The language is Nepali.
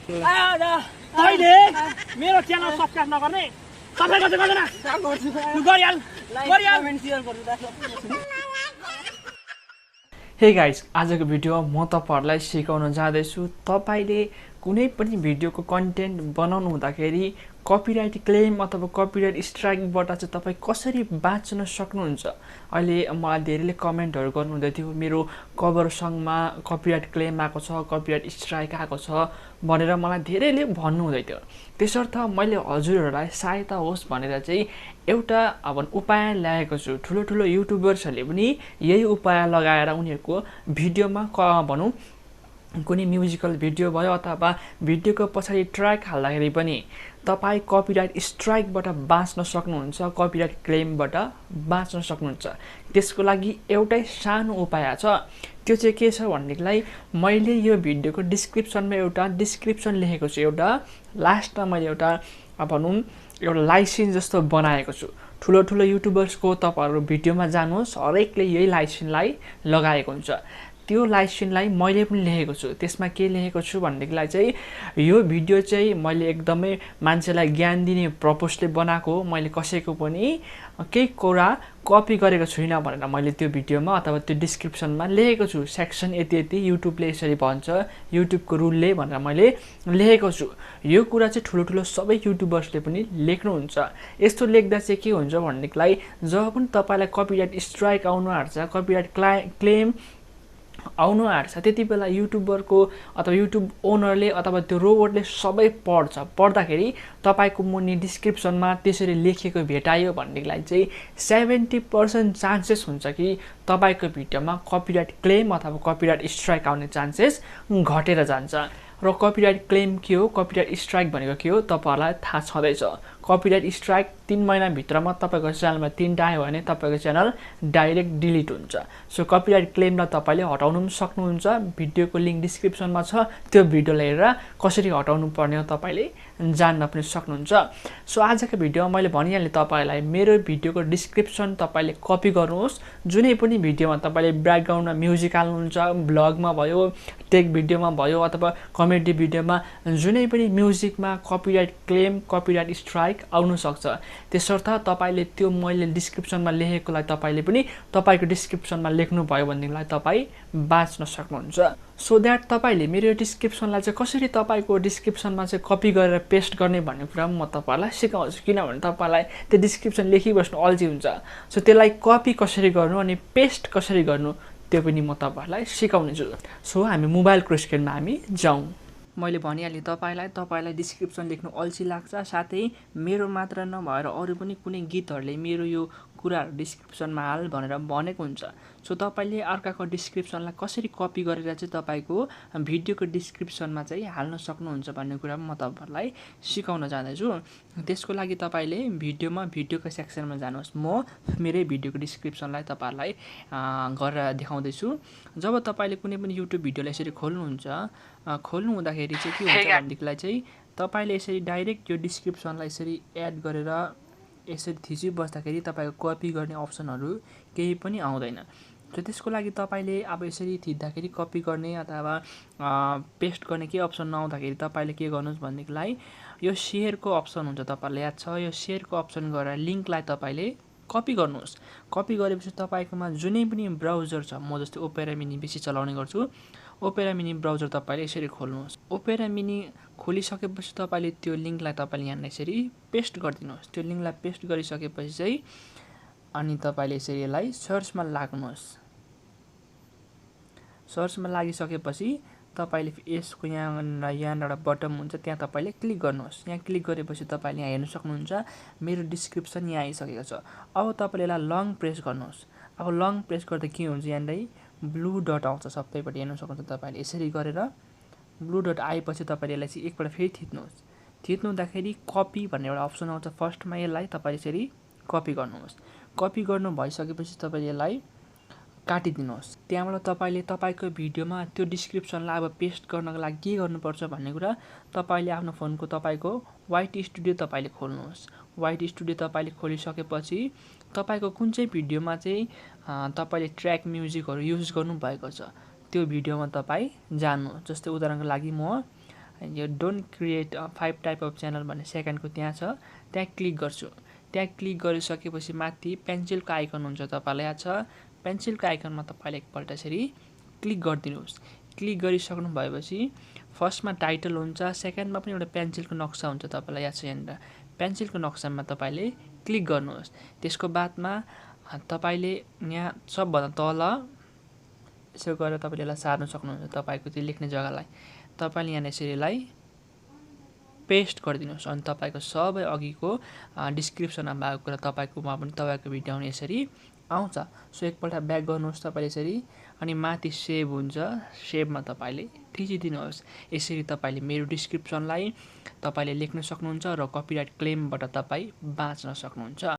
तैले मेरो च्यानल सब्स्क्राइब नगर्ने सबै गर्छ गर्दैन तु गरिहाल हे गाइस आजको भिडियो म तपाईहरुलाई सिकाउन जाँदैछु तपाईले कुनै पनि भिडियोको कन्टेन्ट बनाउनु हुँदाखेरि कपिराइट क्लेम अथवा कपिराइट स्ट्राइकबाट चाहिँ तपाई कसरी बाँच्न सक्नुहुन्छ। अहिले मलाई धेरैले कमेन्टहरु गर्नुहुँदै थियो मेरो कभर सङमा कपिराइट क्लेम आएको छ कपिराइट स्ट्राइक आएको छ भनेर मलाई धेरैले भन्नुहुँदै थियो। त्यसर्थ मैले हजुरहरुलाई सहायता होस् भनेर चाहिँ एउटा उपाय ल्याएको छु। ठुलो ठुलो युट्युबर्सहरुले पनि यही उपाय लगाएर उनीहरुको भिडियोमा भनौं कुनै म्युजिकल भिडियो भयो अथवा भिडियोको पछाडी ट्र्याक हाल्दाखेरि पनि तपाई कपिराइट स्ट्राइकबाट बाँच्न सक्नुहुन्छ कपिराइट क्लेमबाट बाँच्न सक्नुहुन्छ। त्यसको लागि एउटै सानो उपाय छ त्यो चाहिँ के छ भन्नेलाई मैले यो भिडियोको डिस्क्रिप्सनमा एउटा डिस्क्रिप्सन लेखेको छु एउटा लास्टमा मैले एउटा भनौं एउटा लाइसेन्स जस्तो बनाएको छु। ठुलो ठुलो युट्युबर्सको तपाईहरु भिडियोमा जानुहोस् हरेकले यही लाइसेन्सलाई लगाएको हुन्छ। त्यो लाइसेन्सलाई मैले पनि लेखेको छु। त्यसमा के लेखेको छु भन्नेलाई चाहिँ यो भिडियो चाहिँ मैले एकदमै मान्छेलाई ज्ञान दिने पर्पसले बनाएको हो। मैले कसैको पनि केही कुरा कपी गरेको छुइनँ भनेर मैले त्यो भिडियोमा अथवा त्यो डिस्क्रिप्सनमा लेखेको छु। सेक्सन यति यति युट्युबले यसरी भन्छ युट्युबको रुलले भनेर मैले लेखेको छु। यो कुरा चाहिँ ठुलो ठुलो सबै युट्युबर्सले पनि लेख्नुहुन्छ। यस्तो लेख्दा चाहिँ के हुन्छ भन्नेलाई जब पनि तपाईलाई कपिराइट स्ट्राइक आउनु आँट्छ कपिराइट क्लेम आउनु आँट्छ त्यति बेला युट्युबरको अथवा युट्युब ओनरले अथवा त्यो रोबोटले सबै पढ्दाखेरि तपाईको मुनि डिस्क्रिप्सनमा त्यसरी लेखेको भेटायो भन्नेलाई चाहिँ 70% चान्सेस हुन्छ कि तपाईको भिडियोमा कपिराइट क्लेम अथवा कपिराइट स्ट्राइक आउने चान्सेस घटेर जान्छ। र कपिराइट क्लेम के हो कपिराइट स्ट्राइक भनेको के हो तपाईहरुलाई थाहा छँदैछ। कपिराइट स्ट्राइक 3 महिना भित्रमा तपाईको च्यानलमा 3 टा आयो भने तपाईको च्यानल डाइरेक्ट डिलिट हुन्छ। सो कपिराइट क्लेमलाई तपाईले हटाउनु पनि सक्नुहुन्छ। भिडियोको लिंक डिस्क्रिप्सनमा छ त्यो भिडियोलाई हेरेर कसरी हटाउनु पर्ने हो तपाईले जान्न पनि सक्नुहुन्छ। सो आजको भिडियोमा मैले भनिहालेँ तपाईलाई मेरो भिडियोको डिस्क्रिप्सन तपाईले कपी गर्नुहोस्। जुनै पनि भिडियोमा तपाईले ब्याकग्राउन्डमा म्युजिक हाल्नुहुन्छ ब्लगमा भयो टेक भिडियोमा भयो अथवा कमेडी भिडियोमा जुनै पनि म्युजिकमा कपिराइट क्लेम कपिराइट स्ट्राइक आउन सक्छ। त्यसर्थ तपाईले त्यो मैले डिस्क्रिप्सनमा लेखेकोलाई तपाईले पनि तपाईको डिस्क्रिप्सनमा लेख्नु भयो भनेदेखिलाई तपाई बाँच्न सक्नुहुन्छ। सो दैट तपाईले मेरो डिस्क्रिप्सनलाई चाहिँ कसरी तपाईको डिस्क्रिप्सनमा चाहिँ कपी गरेर पेस्ट गर्ने भन्ने कुरा म तपाईलाई सिकाउँछु। किनभने तपाईलाई त्यो डिस्क्रिप्सन लेखिबस्नु अल्छी हुन्छ। सो त्यसलाई कपी कसरी गर्नु अनि पेस्ट कसरी गर्नु त्यो पनि म तपाईहरुलाई सिकाउने छु। सो हामी मोबाइलको स्क्रिनमा हामी जाउँ। मैले भनिहालेँ तपाईलाई डिस्क्रिप्सन लेख्नु अल्छी लाग्छ साथै मेरो मात्र नभएर अरु पनि कुनै गीतहरुले मेरो यो कुराहरु डिस्क्रिप्सनमा हाल भनेर भनेको हुन्छ। सो तपाईले अर्काको डिस्क्रिप्सनलाई कसरी कपी गरेर चाहिँ तपाईको भिडियोको डिस्क्रिप्सनमा चाहिँ हाल्न सक्नुहुन्छ भन्ने कुरा म तपाईहरुलाई सिकाउन जाँदैछु। त्यसको लागि तपाईले भिडियोको सेक्सनमा जानुहोस्। म मेरै भिडियोको डिस्क्रिप्सनलाई तपाईहरुलाई गरेर देखाउँदै छु। जब तपाईले कुनै पनि युट्युब भिडियोलाई यसरी खोल्नु हुँदाखेरि चाहिँ के हुन्छ भन्नेलाई चाहिँ तपाईले यसरी डाइरेक्ट यो डिस्क्रिप्सनलाई यसरी एड गरेर यसरी थिची बस्दाखेरि तपाईको कपी गर्ने अप्सनहरु केही पनि आउँदैन। सो त्यसको लागि तपाईले अब यसरी थिच्दाखेरि कपी गर्ने अथवा पेस्ट गर्ने के अप्सन नआउँदाखेरि तपाईले के गर्नुस् भन्नेलाई यो शेयरको अप्सन हुन्छ तपाईहरुलाई याद छ यो शेयरको अप्सन गरेर लिंकलाई तपाईले कपी गर्नुहोस्। कपी गरेपछि तपाईकोमा जुनै पनि ब्राउजर छ म जस्तै ओपेरा मिनी बेसी चलाउने गर्छु ओपेरा मिनी ब्राउजर तपाईले यसरी खोल्नुहोस्। ओपेरा मिनी खोलिसकेपछि तपाईले त्यो लिंकलाई तपाईले यहाँ यसरी पेस्ट गरिदिनुहोस्। त्यो लिंकलाई पेस्ट गरिसकेपछि चाहिँ अनि तपाईले यसरी यसलाई सर्चमा लाग्नुहोस्। सर्चमा लागिसकेपछि तपाईले यसको यहाँ एउटा बटन हुन्छ त्यहाँ तपाईले क्लिक गर्नुहोस्। यहाँ क्लिक गरेपछि तपाईले यहाँ हेर्न सक्नुहुन्छ मेरो डिस्क्रिप्सन यहाँ आइसकेको छ। अब तपाईले यसलाई लङ प्रेस गर्नुहोस्। अब लङ प्रेस गर्दा के हुन्छ यहाँनिर ब्लू डट आउँछ सबैपटि हेर्न सक्नुहुन्छ। तपाईले यसरी गरेर ब्लू डट आएपछि तपाईले यसलाई चाहिँ एकपल्ट फेरि थिच्नुहोस्। थिच्नुहुँदाखेरि कपी भन्ने एउटा अप्सन आउँछ। फर्स्टमा यसलाई तपाईले यसरी कपी गर्नुहोस्। कपी गर्नु भइसकेपछि तपाईले यसलाई काटिदिनुहोस्। त्यहाँबाट तपाईले तपाईको भिडियोमा त्यो डिस्क्रिप्सनलाई अब पेस्ट गर्नको लागि के गर्नुपर्छ भन्ने कुरा तपाईले आफ्नो फोनको तपाईको वाइट स्टुडियो तपाईले खोल्नुहोस्। वाइट स्टुडियो तपाईले खोलिसकेपछि तपाईको कुन चाहिँ भिडियोमा चाहिँ तपाईले ट्र्याक म्युजिकहरु युज गर्नु भएको छ त्यो भिडियोमा तपाई जानु। जस्तै उदाहरणको लागि म यो don't create 5 type of channel भन्ने सेकेन्डको त्यहाँ छ, त्यहाँ क्लिक गर्छु। त्यहाँ क्लिक गरिसकेपछि माथि पेन्सिलको आइकन हुन्छ, तपाईँलाई याद छ। पेन्सिलको आइकनमा तपाईँले एकपल्ट यसरी क्लिक गरिदिनुहोस्। क्लिक गरिसक्नु भएपछि फर्स्टमा टाइटल हुन्छ, सेकेन्डमा पनि एउटा पेन्सिलको नक्सा हुन्छ, तपाईँलाई याद छ। यहाँनिर पेन्सिलको नक्सामा तपाईँले क्लिक गर्नुहोस्। त्यसको बादमा तपाईँले यहाँ सबभन्दा तल यसो गरेर तपाईँले यसलाई सार्न सक्नुहुन्छ, तपाईँको त्यो लेख्ने जग्गालाई। तपाईँले यहाँ यसरी यसलाई पेस्ट गरिदिनुहोस् अनि तपाईँको सबै अघिको डिस्क्रिप्सनमा भएको कुरा तपाईँकोमा पनि तपाईँको भिडियोमा यसरी आउँछ। सो एकपल्ट ब्याक गर्नुहोस् तपाईँले यसरी, अनि माथि सेभ हुन्छ, सेभमा तपाईँले थिचिदिनुहोस्। यसरी तपाईँले मेरो डिस्क्रिप्सनलाई तपाईँले लेख्न सक्नुहुन्छ र कपिराइट क्लेमबाट तपाईँ बाँच्न सक्नुहुन्छ।